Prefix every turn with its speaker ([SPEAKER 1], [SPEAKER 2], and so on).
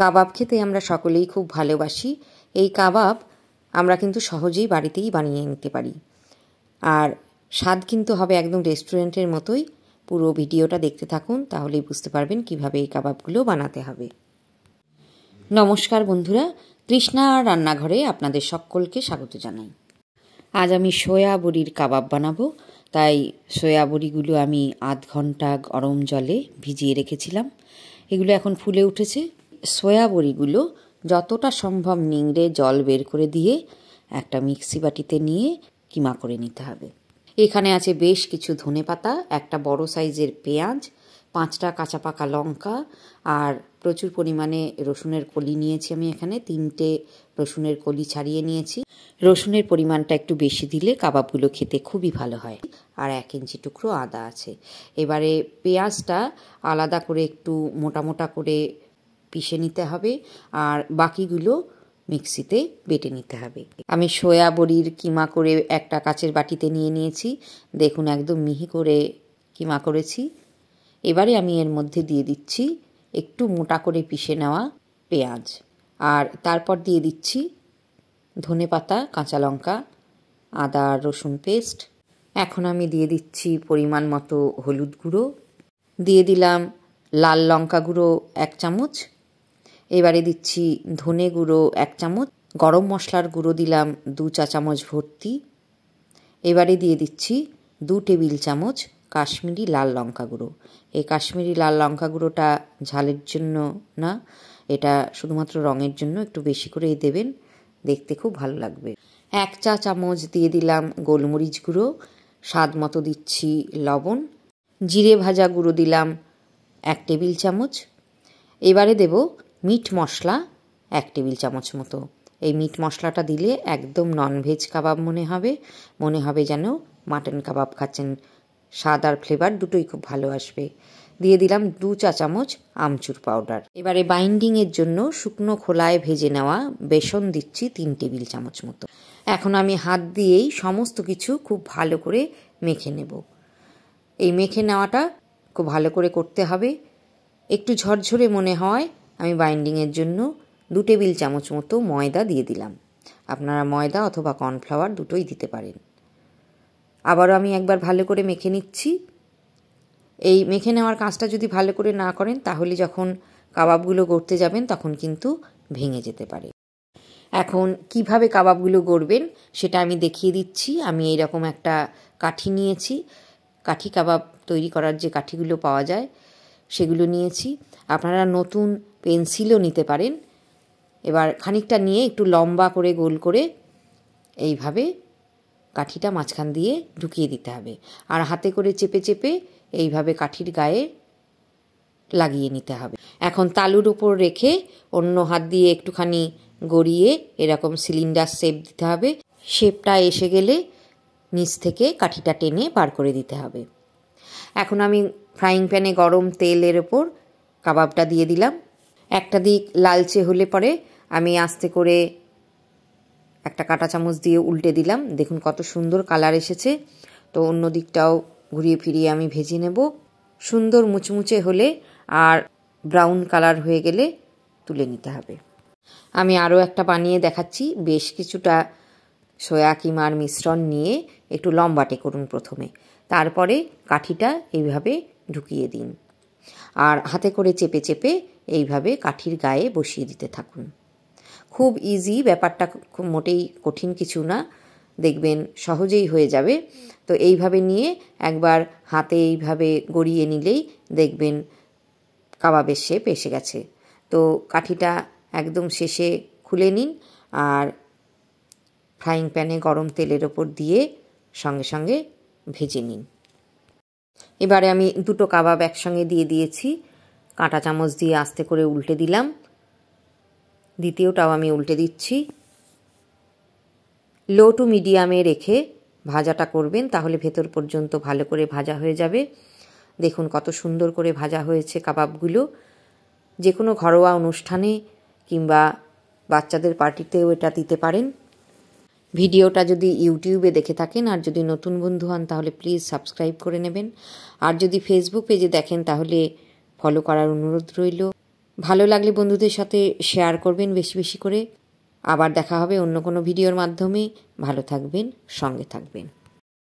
[SPEAKER 1] কাবাব খেতে আমরা সকলেই খুব ভালোবাসি। এই কাবাব আমরা কিন্তু সহজেই বাড়িতেই বানিয়ে নিতে পারি, আর স্বাদ কিন্তু হবে একদম রেস্টুরেন্টের মতোই। পুরো ভিডিওটা দেখতে থাকুন, তাহলেই বুঝতে পারবেন কিভাবে এই কাবাবগুলো বানাতে হবে। নমস্কার বন্ধুরা, তৃষ্ণা রান্নাঘরে আপনাদের সকলকে স্বাগত জানাই। আজ আমি সয়া বড়ির কাবাব বানাবো, তাই সয়া বড়িগুলো আমি আধ ঘন্টা গরম জলে ভিজিয়ে রেখেছিলাম। এগুলো এখন ফুলে উঠেছে। সয়া বড়িগুলো যতটা সম্ভব নিংড়ে জল বের করে দিয়ে একটা মিক্সি বাটিতে নিয়ে কিমা করে নিতে হবে। এখানে আছে বেশ কিছু ধনেপাতা, একটা বড় সাইজের পেঁয়াজ, 5টা কাঁচা পাকা লঙ্কা, আর প্রচুর পরিমাণে রসুনের কলি নিয়েছি। আমি এখানে 3টে রসুনের কলি ছাড়িয়ে নিয়েছি। রসুনের পরিমাণটা একটু বেশি দিলে কাবাবগুলো খেতে খুবই ভালো হয়। আর 1 ইঞ্চি টুকরো আদা আছে। এবারে পেঁয়াজটা আলাদা করে একটু মোটা মোটা করে পিষে নিতে হবে, আর বাকিগুলো মিক্সিতে বেটে নিতে হবে। আমি সয়া বড়ির কিমা করে একটা কাচের বাটিতে নিয়ে নিয়েছি। দেখুন একদম মিহি করে কিমা করেছি। এবারে আমি এর মধ্যে দিয়ে দিচ্ছি একটু মোটা করে পিষে নেওয়া পেঁয়াজ, আর তারপর দিয়ে দিচ্ছি ধনেপাতা, কাঁচা লঙ্কা, আদা আর রসুন পেস্ট। এখন আমি দিয়ে দিচ্ছি পরিমাণ মতো হলুদ গুঁড়ো, দিয়ে দিলাম লাল লঙ্কা গুঁড়ো 1 চামচ, এবারে দিচ্ছি ধনে গুঁড়ো 1 চামচ, গরম মশলার গুঁড়ো দিলাম 2 চা চামচ ভর্তি। এবারে দিয়ে দিচ্ছি 2 টেবিল চামচ কাশ্মীরি লাল লঙ্কা গুঁড়ো। এই কাশ্মীরি লাল লঙ্কা গুঁড়োটা ঝালের জন্য না, এটা শুধুমাত্র রঙের জন্য। একটু বেশি করেই দেবেন, দেখতে খুব ভালো লাগবে। 1 চা চামচ দিয়ে দিলাম গোলমরিচ গুঁড়ো, স্বাদ মতো দিচ্ছি লবণ। জিরে ভাজা গুঁড়ো দিলাম 1 টেবিল চামচ। এবারে দেব মিট মশলা 1 টেবিল চামচ মতো। এই মিট মশলাটা দিলে একদম ননভেজ কাবাব মনে হবে যেন মাটন কাবাব খাচ্ছেন। স্বাদ আর ফ্লেভার দুটোই খুব ভালো আসবে। দিয়ে দিলাম 2 চা চামচ আমচুর পাউডার। এবারে বাইন্ডিংয়ের জন্য শুকনো খোলায় ভেজে নেওয়া বেসন দিচ্ছি 3 টেবিল চামচ মতো। এখন আমি হাত দিয়েই সমস্ত কিছু খুব ভালো করে মেখে নেব। এই মেখে নেওয়াটা খুব ভালো করে করতে হবে। একটু ঝরঝরে মনে হয় আমি বাইন্ডিংয়ের জন্য 2 টেবিল চামচ মতো ময়দা দিয়ে দিলাম। আপনারা ময়দা অথবা কর্নফ্লাওয়ার দুটোই দিতে পারেন। আবারও আমি একবার ভালো করে মেখে নিচ্ছি। এই মেখে নেওয়ার কাজটা যদি ভালো করে না করেন, তাহলে যখন কাবাবগুলো গড়তে যাবেন তখন কিন্তু ভেঙে যেতে পারে। এখন কিভাবে কাবাবগুলো গড়বেন সেটা আমি দেখিয়ে দিচ্ছি। আমি এইরকম একটা কাঠি নিয়েছি। কাঠি কাবাব তৈরি করার যে কাঠিগুলো পাওয়া যায় সেগুলো নিয়েছি। আপনারা নতুন পেন্সিলও নিতে পারেন। এবার খানিকটা নিয়ে একটু লম্বা করে গোল করে এইভাবে কাঠিটা মাঝখান দিয়ে ঢুকিয়ে দিতে হবে, আর হাতে করে চেপে চেপে এইভাবে কাঠির গায়ে লাগিয়ে নিতে হবে। এখন তালুর উপর রেখে অন্য হাত দিয়ে একটুখানি গড়িয়ে এরকম সিলিন্ডার শেপ দিতে হবে। শেপটা এসে গেলে নিচ থেকে কাঠিটা টেনে বার করে দিতে হবে। এখন আমি ফ্রাইং প্যানে গরম তেলের ওপর কাবাবটা দিয়ে দিলাম। একটা দিক লালচে হলে পরে আমি আস্তে করে একটা কাঁটা চামচ দিয়ে উল্টে দিলাম। দেখুন কত সুন্দর কালার এসেছে। তো অন্য দিকটাও ঘুরিয়ে ফিরিয়ে আমি ভেজে নেব। সুন্দর মুচমুচে হলে আর ব্রাউন কালার হয়ে গেলে তুলে নিতে হবে। আমি আরও একটা বানিয়ে দেখাচ্ছি। বেশ কিছুটা সয়া কিমার মিশ্রণ নিয়ে একটু লম্বাটে করুন প্রথমে, তারপরে কাঠিটা এইভাবে ঢুকিয়ে দিন, আর হাতে করে চেপে চেপে এইভাবে কাঠির গায়ে বসিয়ে দিতে থাকুন। খুব ইজি ব্যাপারটা, খুব মোটেই কঠিন কিছু না, দেখবেন সহজেই হয়ে যাবে। তো এইভাবে নিয়ে একবার হাতে এইভাবে গড়িয়ে নিলেই দেখবেন কাবাবের শেপ এসে গেছে। তো কাঠিটা একদম শেষে খুলে নিন, আর ফ্রাইং প্যানে গরম তেলের ওপর দিয়ে সঙ্গে সঙ্গে ভেজে নিন। এবারে আমি 2টো কাবাব একসঙ্গে দিয়ে দিয়েছি। কাঁটা চামচ দিয়ে আস্তে করে উল্টে দিলাম। দ্বিতীয়টাও আমি উল্টে দিচ্ছি। লো টু মিডিয়ামে রেখে ভাজাটা করবেন, তাহলে ভেতর পর্যন্ত ভালো করে ভাজা হয়ে যাবে। দেখুন কত সুন্দর করে ভাজা হয়েছে কাবাবগুলো। যে কোনো ঘরোয়া অনুষ্ঠানে কিংবা বাচ্চাদের পার্টিতেও এটা দিতে পারেন। ভিডিওটা যদি ইউটিউবে দেখে থাকেন আর যদি নতুন বন্ধু হন তাহলে প্লিজ সাবস্ক্রাইব করে নেবেন। আর যদি ফেসবুক পেজে দেখেন তাহলে ফলো করার অনুরোধ রইল। ভালো লাগলে বন্ধুদের সাথে শেয়ার করবেন বেশি বেশি করে। আবার দেখা হবে অন্য কোনো ভিডিওর মাধ্যমে। ভালো থাকবেন, সঙ্গে থাকবেন।